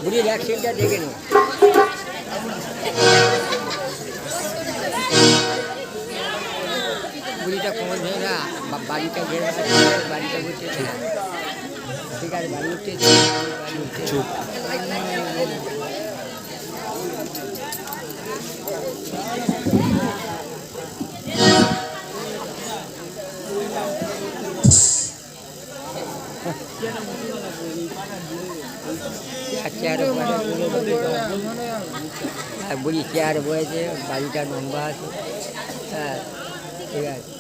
বুড়ির অ্যাক্সিডেন্টটা দেখে নি বুড়িটা কোমর ভেঙে না বাড়িটা ঘেরে বাড়িটা বলছে ঠিক আছে বাড়ি উঠছে চুপ বুড়ি চেয়ার বয়েছে বাড়িটা লম্বা আছে হ্যাঁ ঠিক আছে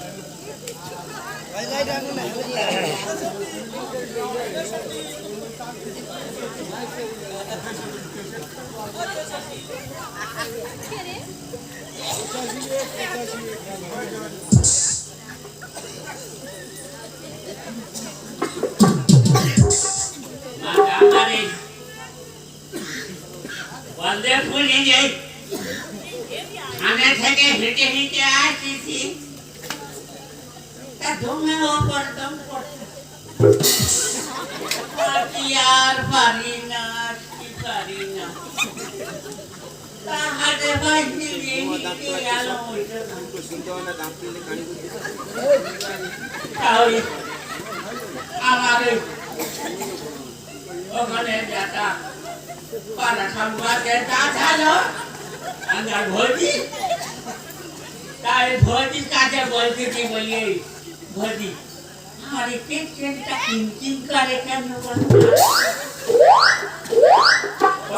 থানা থেকে হেঁটে হেঁটে আসছি আর পারি না আমার ওখানে যাতা পাড়া সম্পর্কে দাঁড়ালো আমার ভোজি তাই ভোজি কাছে বলতে কি বলি ভোজি আমার পেটটা কিনকিন করে কেন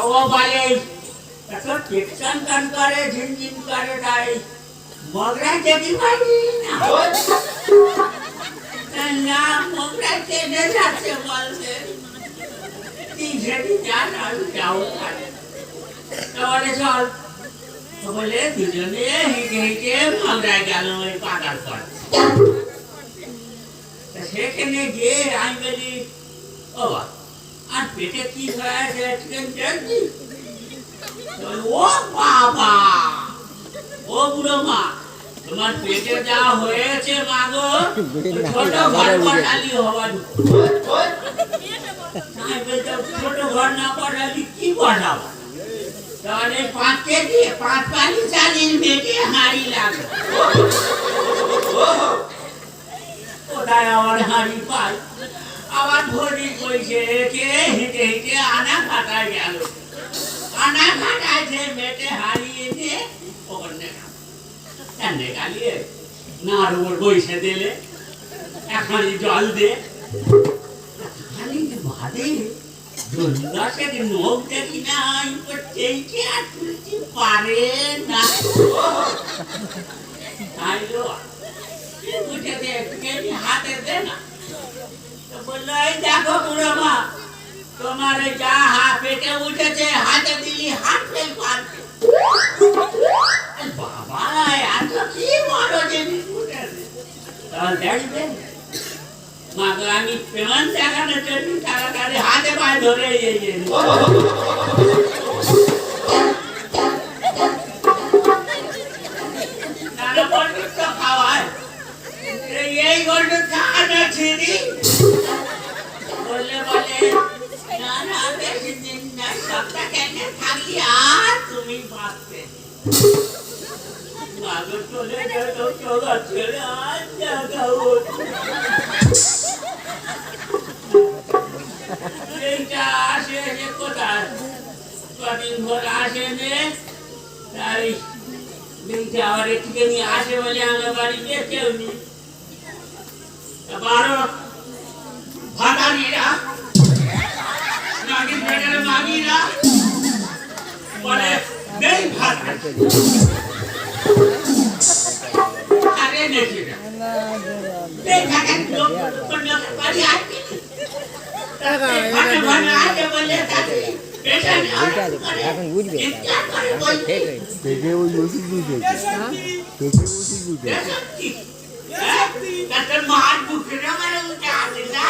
ও বলে এত পেট কান করে ঝিনঝিন করে তাই মগরা যেতে পারি না মগরা চেনে যাচ্ছে বলতে যাও তাহলে চল বলে দুজনে হেঁটে হেঁটে মগরায় গেল ওই পাতার পর সেখানে গিয়ে আমি বলি ও আর পেটে কি হয়েছে ও বাবা ও বুড়ো মা তোমার পেটে যা হয়েছে মা গো ছোট ঘর পাঠালি হবার ছোট ঘর না পাঠালি কি পাঠাবো তাহলে 5 কেজি 5 পালি চালিয়ে মেটে হাড়ি লাগবে কোথায় আমার হাড়ি পাই আবার ভরি কইছে কে হেঁটে হেঁটে আনা কাটায় গেল আনা কাটাইছে মেটে হারিয়ে দিয়ে ওখানে এনে গালিয়ে নার উপর বইসে দিলে এখানে জল দে খালি ভাদে দুর্গাকে নখ দেখি না চেয়েছে আর তুলতে পারে না তাইলো উঠে দে একটুখানি হাতে দে না বললো এই দেখো বুড়ো মা তোমার যা পেটে উঠেছে হাতে দিলি হাত ফেল পারবে বাবা এত কি বড় জিনিস উঠেছে তাহলে দেখবে মা তো আমি পেমেন্ট দেখানোর জন্য তাড়াতাড়ি হাতে পায়ে ধরে নানা বন্ধু তো খাওয়ায় এই বন্ধু খাওয়ানো ছিড়ি বললে বলে না না বেশি দিন না সপ্তাহ কেন থাকলি আর তুমি বাঁচতে মাগো চলে গেল চোখা ছেড়ে আর জায়গা এইটা আসে যে কোথায় কদিন ভোর আসে যে তাই এইটা আবার একটুখানি আসে বলে আমার বাড়িতে কেউ নেই বারো ভাতারিরা নাকি পেটের মাগিরা বলে নেই ভাত আরে নেই এখন বুঝবে মার বুকে না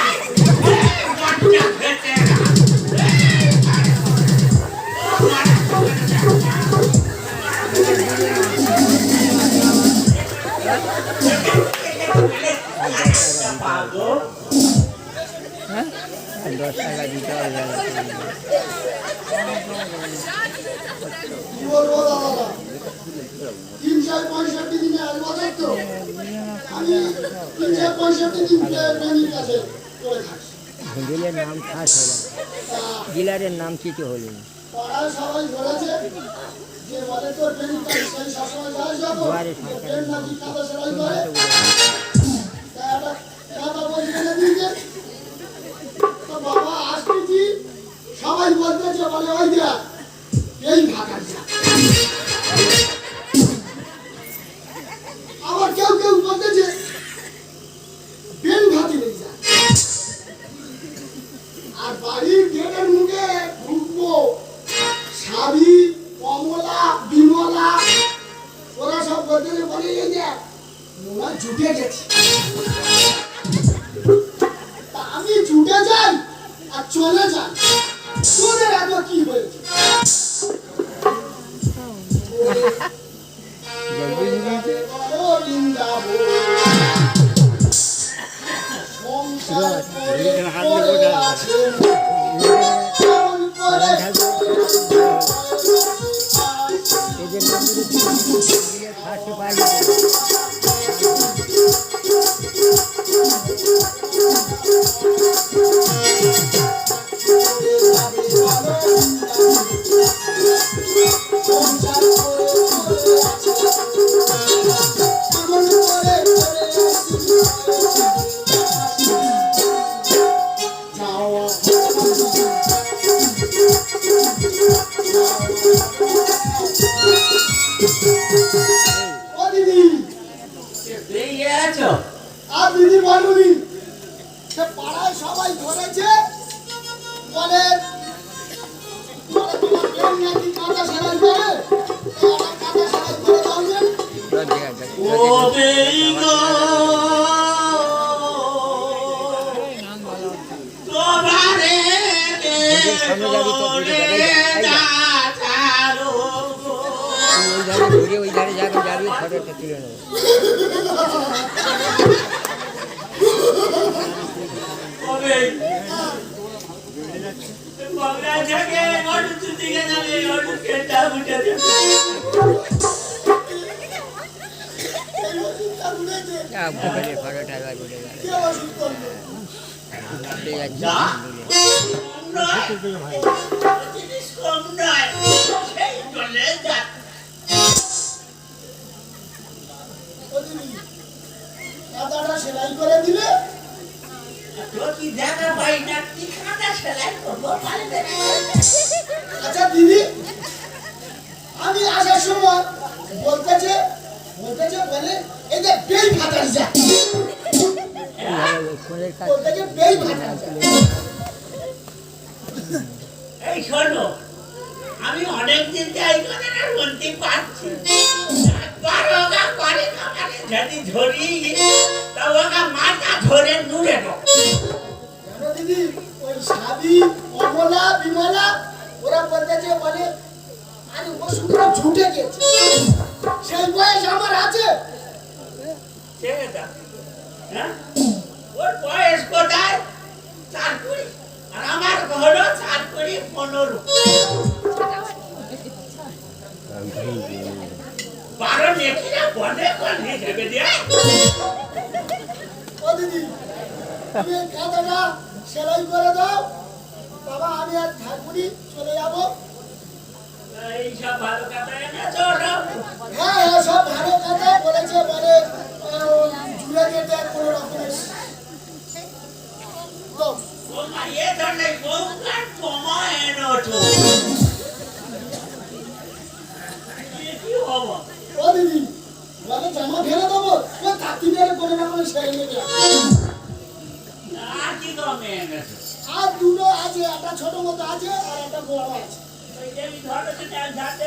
10 টাকা দিতে হবে। কি বলবো দাদা, 365 দিনে এক বছর তো আমি 365 দিন প্রেমিক কাছে করে থাকি। ডিলের নাম খাস হলো, ডিলারের নাম কিছু হলো না। পাড়ায় সবাই ধরেছে যে বলে তোর প্রেমিক কাছে সেই সবসময় যাস যাবো, প্রেম নাকি কাদা সেলাই করে। তা একটা কথা বলতে দিয়েছে, তো বাবা আসতেছি সবাই বলতেছে, বলে ওই দেখ এই ভাগার যা। আবার কেউ কেউ বলতেছে বেন ভাতি নেই যা। আর বাড়ির গেটের মুখে ঢুকবো, সাবি, কমলা, বিমলা ওরা সব বলতেছে, বলে এই দেখ মোনা জুটে গেছে। তা আমি জুটে যাই আর চলে যাই, তোদের এত কি হয়েছে? এদের নাম ফার্স্ট পাই। বেরিয়ে আছো? আর দিদি বলুনি, সে পাড়ায় সবাই ধরেছে, বলে তোমার প্রেম নাকি কাদা সেলাই করে, কাদা সেলাই করে দাও যে। ও বেরি গো, তোমারে বেরে যাচারো গো। ওই ধারে যাবে, যাবি ফটোটা তুলে নেবো। কবে বাংলা থেকে অটুটু দিকে যাবে, অটুটুটা উঠে যাবে। এই ওষুধটা উঠেছে, ফটোটা এবার উঠে গেল। কে ওষুধ করলো? যা কম নয়, জিনিস কম নয়, সেই চলে যাচ্ছে। ও দিদি, কাদাটা সেলাই করে দিলে? তো কি দেখা পাই না, কি কাঁটা সেলাই করবো পারবে না। আচ্ছা দিদি, আমি আসার সময় বলতেছে বলে এই যে বেই ভাতার যা, বলতেছে বেই ভাতার যা। এই শোনো, আমি অনেকদিন যাই করে না বলতে পারছি, একবার ওগা করে খাবারে যদি ধরি তা ওগা মাথা ধরে নুড়ে দেবো। জানো দিদি, ওই সাবি, কমলা, বিমলা ওরা বলতেছে, বলে আরে ওষুধটা ছুটে গেছে, সেই বয়স আমার আছে। ছেড়ে দাও, হ্যাঁ? ওর বয়স কোথায়? 4 আর আমার হলো 4-15। 12 নেকিরা বনে বনে যাবে দিয়ে। ও দিদি, তুমি এই কাদাটা সেলাই করে দাও, বাবা আমি আর থাকবনি, চলে যাবো। এইসব ভালো কথা এনেছো সব? হ্যাঁ হ্যাঁ, সব ভালো কথা বলেছে, বলে জুড়ে কেটে কোনো রকমের তো ওমা এ ধরনের বউকার কমা এনেছো। কি হবো? ও দিদি, বলে জামা ফেলে দেবো, ও তাঁতি মেরে কোনো রকমের সেরে নেবে। আর কি কমে এনেছো? আর দুটো আছে, একটা ছোট মতো আছে আর একটা বড় আছে। ওই যে আমি ধরো সেটা ঝাড়তে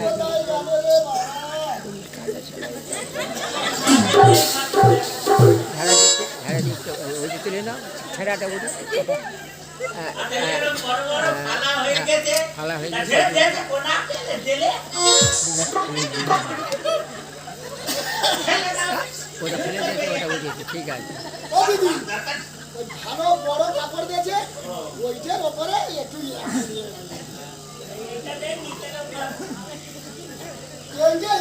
কোথায় যাবে রে বাবা? তুলে নাও, ছেঁড়াটা উঠে এরকম বড় বড় ফালা হয়ে গেছে। ফালা হয়ে গেছে। কোনা ফেলে দিলে ফেলে দাও। ওটা ফেলে দিয়েছে, ওটা উঠেছে, ঠিক আছে। ও দিদি ওই ভালো বড় কাপড় দিয়েছে ওইটার ওপরে একটু ইয়ে দিয়ে রাখবে।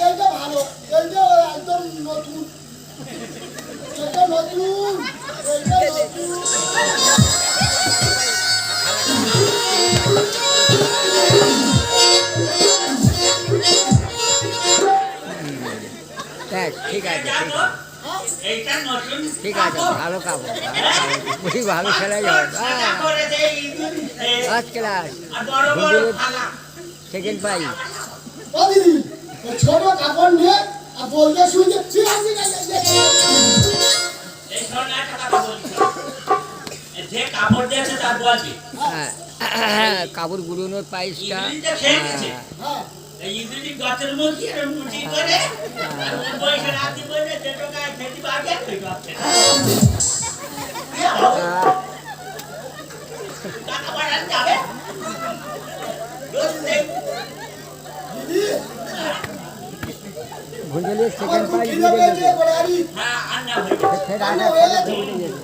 এইটা ভালো, এইটা একদম নতুন, এটা নতুন, এটা নতুন। দেখ, ঠিক আছে, ঠিক আছে, এইটা নতুন ঠিক আছে, ভালো কাপড়, খুবই ভালো খেলা যাবে। ফার্স্ট ক্লাস, বড় বড় থালা সেকেন্ড প্রাইজ। ও দিদি ওই ছোট কাপড় নিয়ে আর বলতে শুনতে ঠিক আছে। এই ধরনের একটা কথা বলছি, যে কাপড় দিয়েছে তার বলবি কাপড় গুড়োনোর প্রাইসটা, ইংরেজিটা খেয়ে গেছে। হ্যাঁ এই ইংরেজি গাছের মুখি আর মুচি করে আর ওর বয়সে রাতি বলে যে টাকায় খেতে পারবে ওই গাছে টাকা বাড়ান যাবে দিদি ভুজলে আমার সেকেন্ড খুব প্রাইজ খিদে পেয়েছে বলে আরি হ্যাঁ আন্না হয়ে গেছে। ফের রান্না আটা হয়ে গেছে। উঠে গেছে।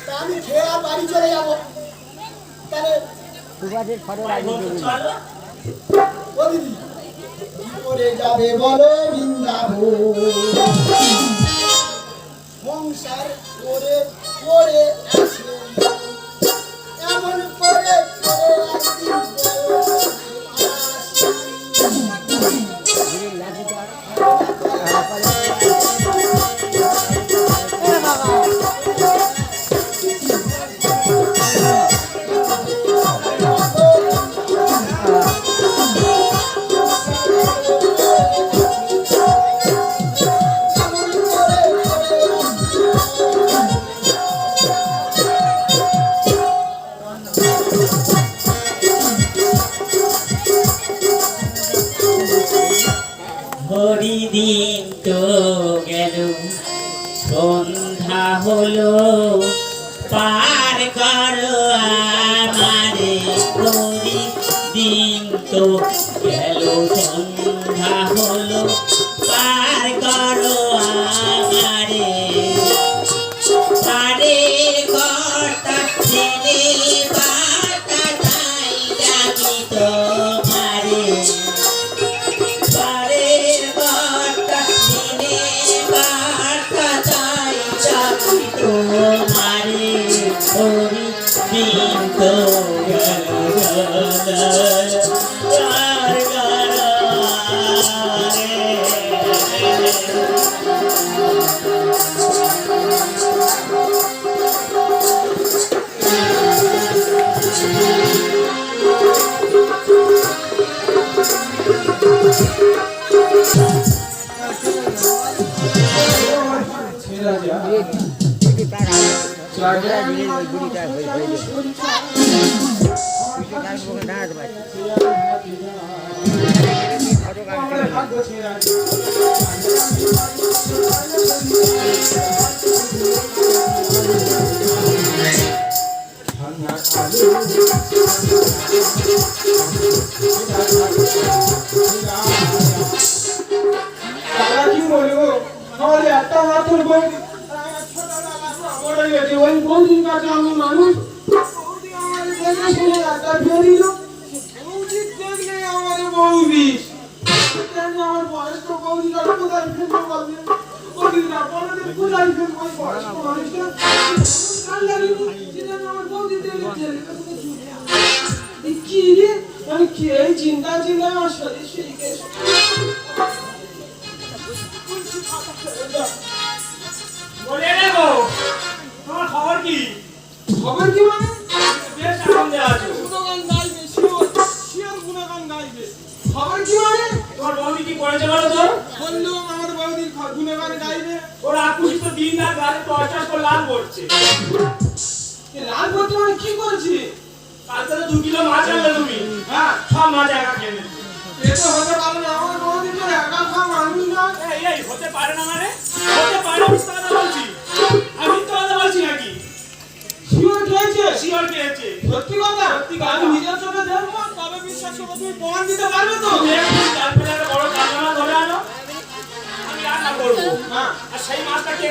তা আমি খেয়ে আর বাড়ি চলে যাবো তাহলে। সুভাষের ফটো ভাই লাগিয়ে বন্ধু দেবেন। চলো ও দিদি কি করে যাবে বলো বৃন্দাবন, সংসার করে করে আসে এমন করে করে একদিন বড় আসি। গুড়ির লাঠিটা হরিদিন তো গেল সন্ধ্যা হলো পার করো আমারে হরিদিন তো গেল সন্ধ্যা হলো পার করো আমারে পারের কর্তা ছেলে বার্তা তাই আমি তোমারে পারের বার্তা দিনে বার্তা চাই চাকরি তোমারে হরি দিন তো গুড়ি তার আগে ওই গুড়িটা হয়ে যাবে। তার মুখে দাঁড়াতে পারছি ফটো কাটতে তারা কি বলবো আমার একটা মাত্র বৌদি মরে গেছে, ওই বৌদির কাছে আমি মানুষ। বৌদি আমার দেখে শুনে একটা বেরিল, বৌদি দেখলে আমার বৌদি আমার বয়স তো বৌদি কোথায় ফেলতে পারবে, বৌদি না বলতে কোথায় ফেলবো ওই বয়স্ক মানুষটা আমার বৌদি দেখলে কি রে আমি কে চিন্তা চিন্তা আমার শরীর সেই গেছে। বলে নেবো তোমার খবর কি? খবর কি মানে? বেশ আনন্দে আছো। গুণগান গাইবে, শিওর শিওর গুণগান গাইবে। খবর কি মানে? তোমার বৌদি কি করেছে বলো তো? বললো আমার বৌদির গুণগান গাইবে। ওরা আকুশ তো দিন রাত গাড়ি টর্চার করে লাল করছে। এ লাল করতে মানে কি করেছি? কালকে তো 2 কিলো মাছ আনলে তুমি, হ্যাঁ সব মাছ একা খেয়ে নিলে। এ তো হতে পারে না, আমার বৌদি তো একা খাওয়া মানুষ না। এই হতে পারে না মানে? হতে পারে, আমি মিথ্যা কথা বলছি? আমি মিথ্যা কথা বলছি নাকি? শিওর খেয়েছে? শিওর খেয়েছে। সত্যি কথা? সত্যি কথা। আমি নিজের চোখে দেখবো, তবে বিশ্বাস করবো। তুমি প্রমাণ দিতে পারবে তো? তুমি একটু কালকে একটা বড় কালনা ধরে আনো, আমি রান্না করবো। হ্যাঁ আর সেই মাছটা কে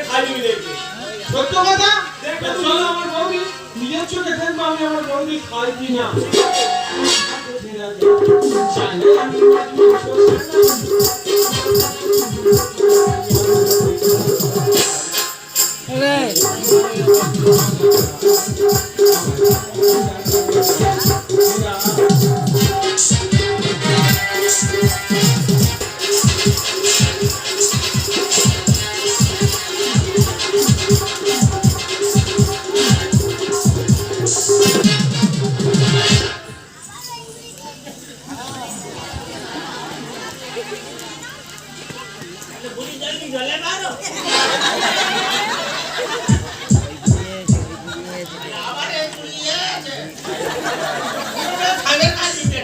আমি আমার বৌদি খাই কি না জানি আমি বুড়ি জলদি জলে মারো আবার এই বুড়িয়ে আছে পুরো খাবে না দিতে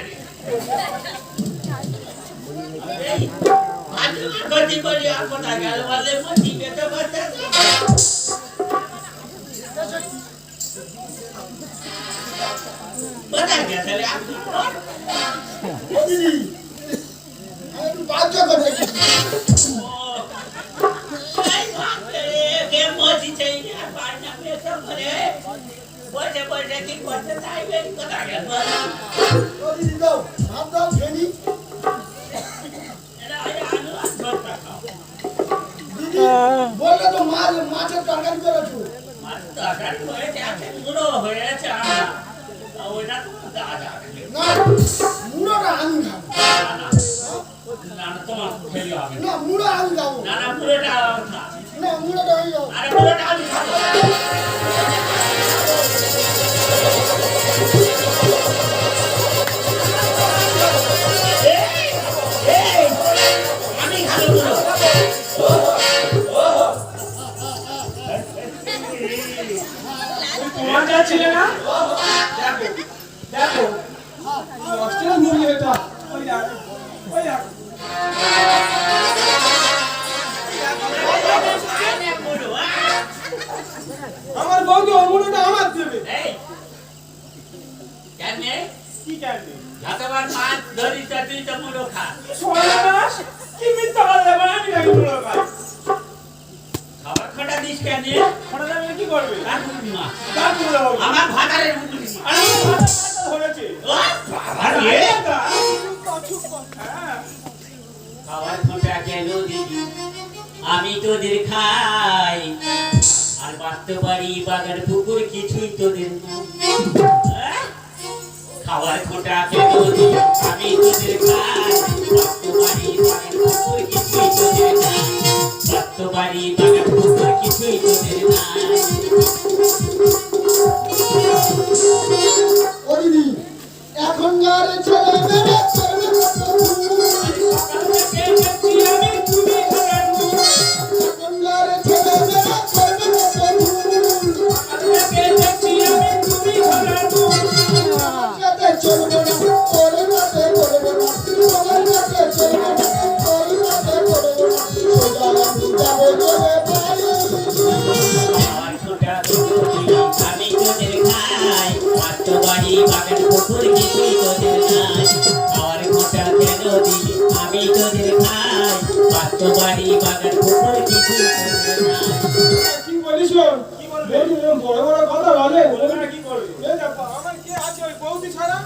আজ গতি করে আর কথা গেল বলে মতি বেটা বাচ্চা बता क्या चले आप দিদি আমি একটু বাধ্য করে के मोची चाहिए पानी में सब भरे बोले बोले की बोलते ताई में बता क्या ও দিদি দাও ভাত দাও খেলি एरा आया आलू छोड़ रखा দিদি বললে তো মাছের তরকারি করেছো मारता कर होए जाके मुड़ो होए चाना और ना तो दादा না মুড়োটা আমি খাবো ना तो मत खेलियो आगे না মুড়ো আমি খাবো ना ना पूरे डाल था না মুড়োটা আমি খাবো अरे पूरे डाल खा আমি খাবো পুরো তোমার যা ছিল না দেখো দেখো অস্ট্রেলিয়া মুরগি এটা ওই দেখো ওই দেখো আমার বউকে অমূল্যটা আমার দেবে এই কেন কি করবে যতবার মাছ ধরি তুই তো মুড়ো খা সোনাস কি মিথ্যা বললে আমি নাকি মুরগি খাই খাবার খোটা দিস কেন ওটা আমি কি করবে কাকুরি মা কার মুরগি হবে আমার ভাতারের মুকুরি মা আরে ভাত ধরেছে ও বাবা রে হ্যাঁ খাবার খোটা কেন দিদি আমি তোদের খাই আর বাড়তে পারি বাগান পুকুর কিছুই তোদের না খাবার খোটা কেন দিদি আমি তোদের খাই বাড়তে পারি বাগান পুকুর কিছুই তোদের না বাড়তে পারি বাগান পুকুর কিছুই তোদের না ও দিদি এখনকার ছেলে মেয়ে করবে এখনকার ছেলে মেয়ে করবে যাতে চলবে না ওরে যাতে বলবে না সবার যাতে চলবে না ওরে যাতে বলবে না সোজা আমি যাবো চলে পারি আমার খোটা দিদি আমি তোদের খাই বাড়তে পারি বাগান পুকুর কিছুই তোদের নাই আমার খোটা কেন দিদি আমি তোদের খাই বাড়তে পারি বাগান পুকুর কিছুই তোদের নাই কি বলিস কি বলবে বড় বড় কথা বলে বলবে না কি করবে এই দেখো আমার কি আছে ওই বৌদি ছাড়া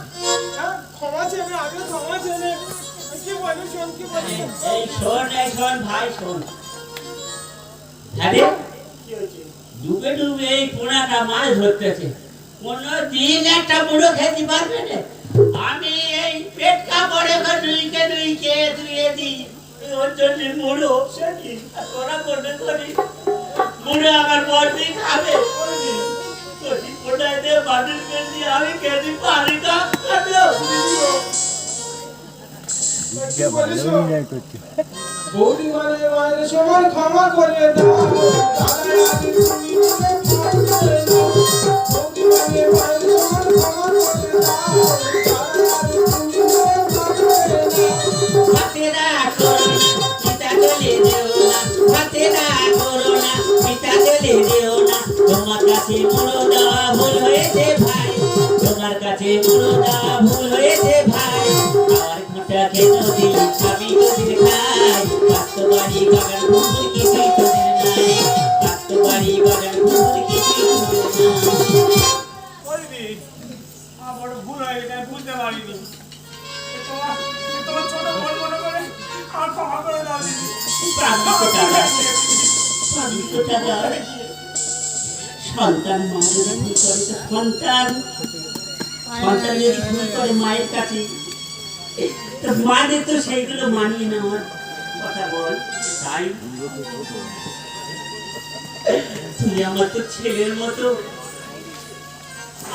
হ্যাঁ ক্ষমা চেয়ে আমি আগে ক্ষমা চেয়ে কি বলিস কি বলিস এই শোন ভাই শোন আরে কি হয়েছে ডুবে ডুবে এই পোনাটা মাছ ধরতেছে কোনো দিন একটা মুড়ো খেতে পারবে না আমি এই পেট কাপড়ে নুইকে ধুয়ে দিই ওর জন্য মুড়ো সে কি তোরা করবে করি মুড়ো আমার বড়ি খাবে করি পোনায় দিয়ে বাড়ির পেয়ে আমি খেতে পারি না কি বলিস বৌদি মানে মায়ের সমান ক্ষমা করে দাও দাদা আজ তুমি মনে ক্ষমা করে দাও বৌদি মানে মায়ের সমান ক্ষমা করে দাও দাদা আজ তুমি মনে ক্ষমা করে দাও হাতেরা করোনা পিতা চলে যেও না হাতেরা করোনা পিতা চলে যেও না তোমার কাছে মুড়ো দেওয়া ভুল হয়েছে ভাই তোমার কাছে মুড়ো দেওয়া ভুল হয়েছে ভাই আমার খোঁটা কেন দিলি আমি তোদের খাই বাস্তব বাড়ি বাগান পুকুর কিছুই তোদের নাই বাস্তব বাড়ি বাগান পুকুর কিছুই তোদের নাই বলবি হয়ে গেছে, আমি বুঝতে পারিনি। তোমার ছোট বোন মনে করে আমার ক্ষমা করে দাও দিদি। সন্তান মা যদি ভুল করে তো সন্তান যদি ভুল করে মায়ের কাছে, তো মাদের তো সেইগুলো মানিয়ে নেওয়ার কথা বল। তাই তুই আমার তো ছেলের মতো,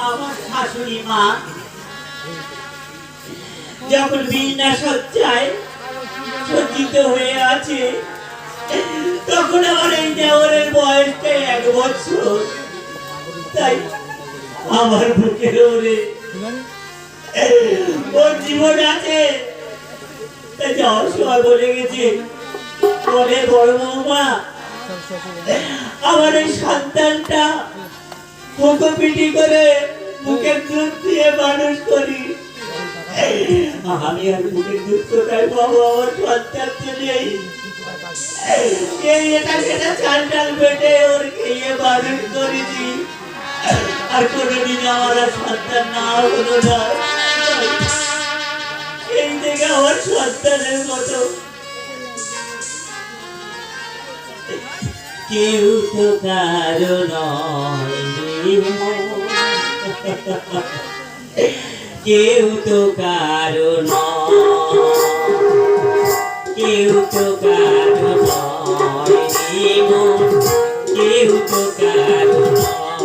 আমার শাশুড়ি মা যখন বিনা সজ্জায় সজ্জিত হয়ে আছে, তখন আমার এই দেওয়ারের বয়সটা 1 বছর। তাই আমার বুকের ওরে ওর জীবন আছে। তাই যাওয়ার সময় বলে গেছে, বলে বড় বৌমা আমার এই সন্তানটা বুকো পিটি করে বুকের দুধ দিয়ে মানুষ করি। আমি আর বুকের দুধ কোথায় পাবো? আমার সন্তান তো নেই। এটা সেটা চাল ডাল বেটে ওর খেয়ে মানুষ করেছি, আর কোনোদিন আমার আর সন্তান না হলো না। এই থেকে আমার সন্তানের মতো কেউ তো কারো নয়, কেউ তো কারো নয়, কেউ তো কারো নয়, কেউ তো কারো নয়।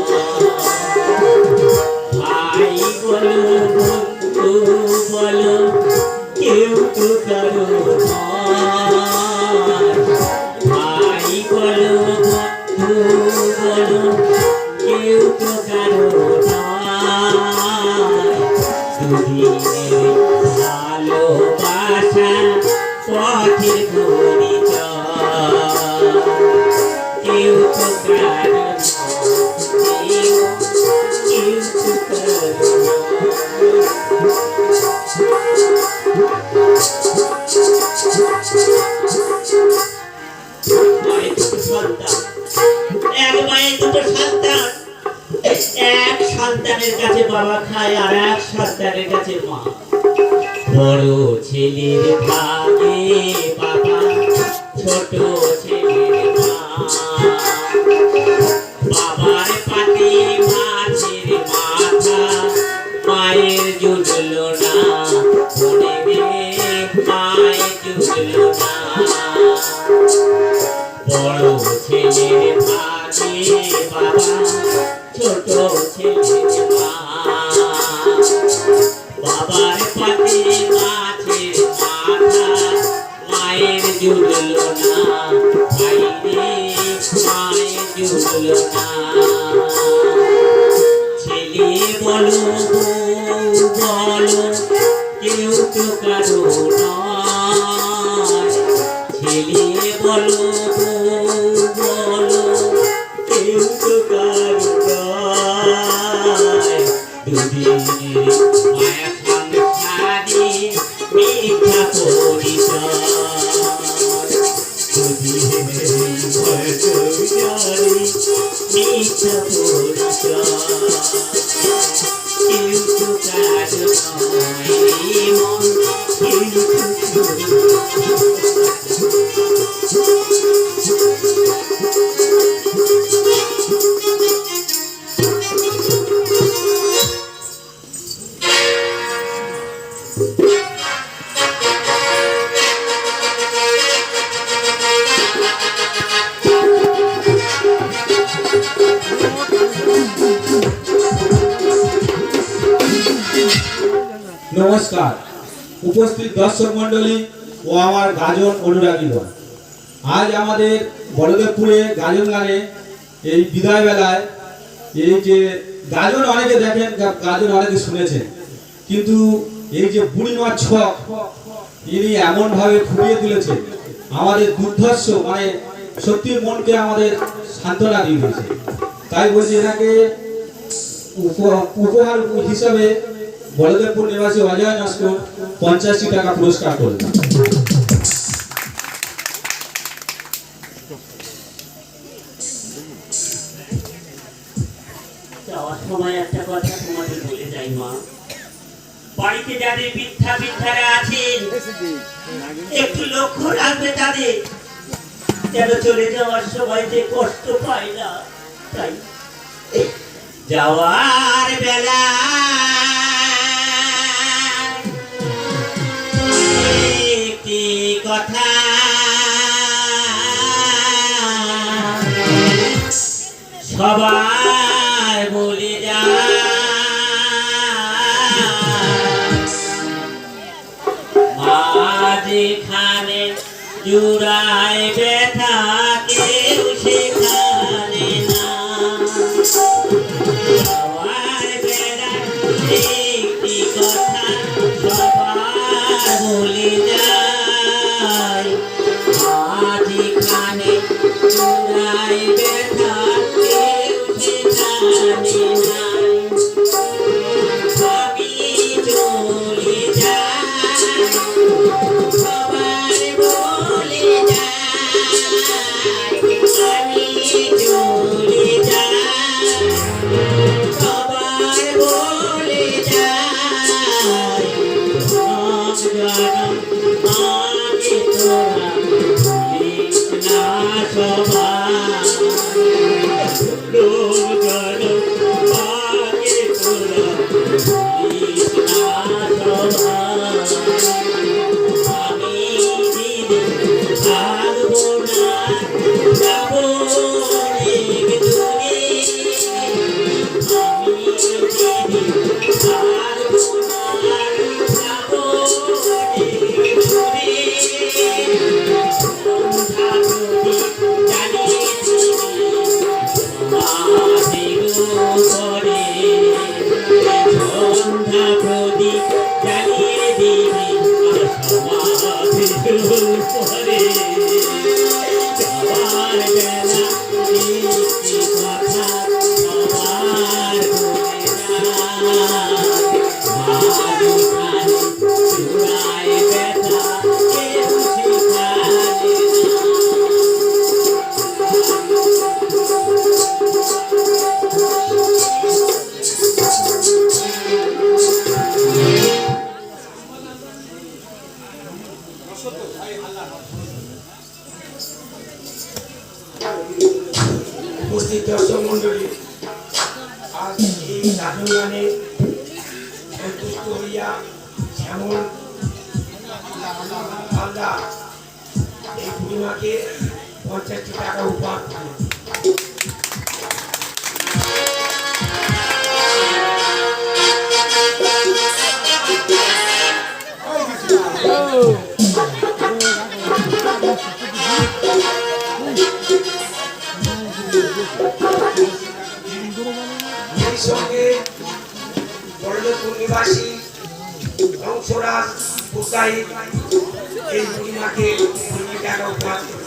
ভাই বলো বন্ধু বলো, কেউ তো কারো নয়। ভাই বলো বন্ধু বলো, কেউ তো কারো নয়। দুদিনের ভালোবাসা পথের পরিচয়, কেউ তো কারো নয়, কেউ তো কারো এক মায়ের দুটো সন্তান, এক সন্তানের কাছে বাবা খায় আর এক সন্তানের কাছে মা। বড় ছেলের ভাগে বাবা, ছোট ছেলের মা। বাবার পাতে মাছের মাথা, মায়ের জুটল না মনে রে, মায়ের জুটল না। বড় ছেলের ভাগে বাবা, ছোট ছেলের মা। বাবার পাতে মাছের মাথা, মায়ের জুটল না ভাই রে, মায়ের জুটল না। ছেলে বলো বউ বলো, কেউ তো কারো নয়। ছেলে বলো বউ বলো, কেউ তো কারো নয়। দুদিনের মায়া সংসারে মিথ্যা পরিচয়, দুদিনের মায়া সংসারে মিথ্যা পরিচয়। কেউ তো কারো নয় মন, কেউ তো নমস্কার উপস্থিত দর্শক মণ্ডলী ও আমার গাজন অনুরাগীগণ, আজ আমাদের বলদেবপুরে গাজন গানে এই বিদায় বেলায় এই যে গাজন অনেকে দেখেন, গাজন অনেকে শুনেছেন, কিন্তু এই যে বুড়িমার ছক ইনি এমনভাবে ফুটিয়ে তুলেছেন, আমাদের দুর্ধর্ষ মানে সত্যি মনকে আমাদের সান্ত্বনা দিয়ে দিয়েছে। তাই বলছি এনাকে উপহার হিসাবে বলদেবপুর নিবাসী অজয় নস্কর 50টি টাকা পুরস্কার করলেন। যাওয়ার সময় একটা কথা তোমাদের বলে যাই মা, বাড়িতে যাদের বৃদ্ধারা আছেন একটু লক্ষ্য রাখবে তাদের, যেন চলে যাওয়ার সময় যে কষ্ট পায় না। তাই যাওয়ার বেলা একটি কথা সবাই বলে যায়, মা যেখানে জুড়ায় ব্যথা কেউ সেখানে না। যাওয়ার বেলায় একটি কথা সবাই বলে যায়, মা যেখানে জুড়ায় ব্যথা কেউ সেখানে নাই। আমি চলে যাই সবাই বলে যায়, আমি চলে যাই সবাই বলে যায়, আগে তোরা ভুলিস না সবাই, লোকজন আগে তোরা ভুলিস না সবাই। আমি দিদি থাকবো না, যাবো অনেক দূরে, আমি দিদি থাকবো না, যাবো অনেক দূরে। সন্ধ্যা প্রদীপ জ্বালিয়ে দিবি সমাধির উপরে, সন্ধ্যা প্রদীপ জ্বালিয়ে দিবি সমাধির উপরে। যাওয়ার বেলা একটি কথা সবার বলে যায়, মা যেখানে জুড়ায় ব্যথা কেউ সেখানে না। উপস্থিত দর্শক মন্ডলী, আজ এই গাজন গানে সন্তুষ্ট হইয়া শ্যামল হালদার এই পূর্ণিমাকে 50টি টাকা উপহার দিলেন। এই সঙ্গে বড়দপুর নিবাসী হংসরাজ পুরকাহিত এই পূর্ণিমাকে 20 টাকা উপহার দিলেন।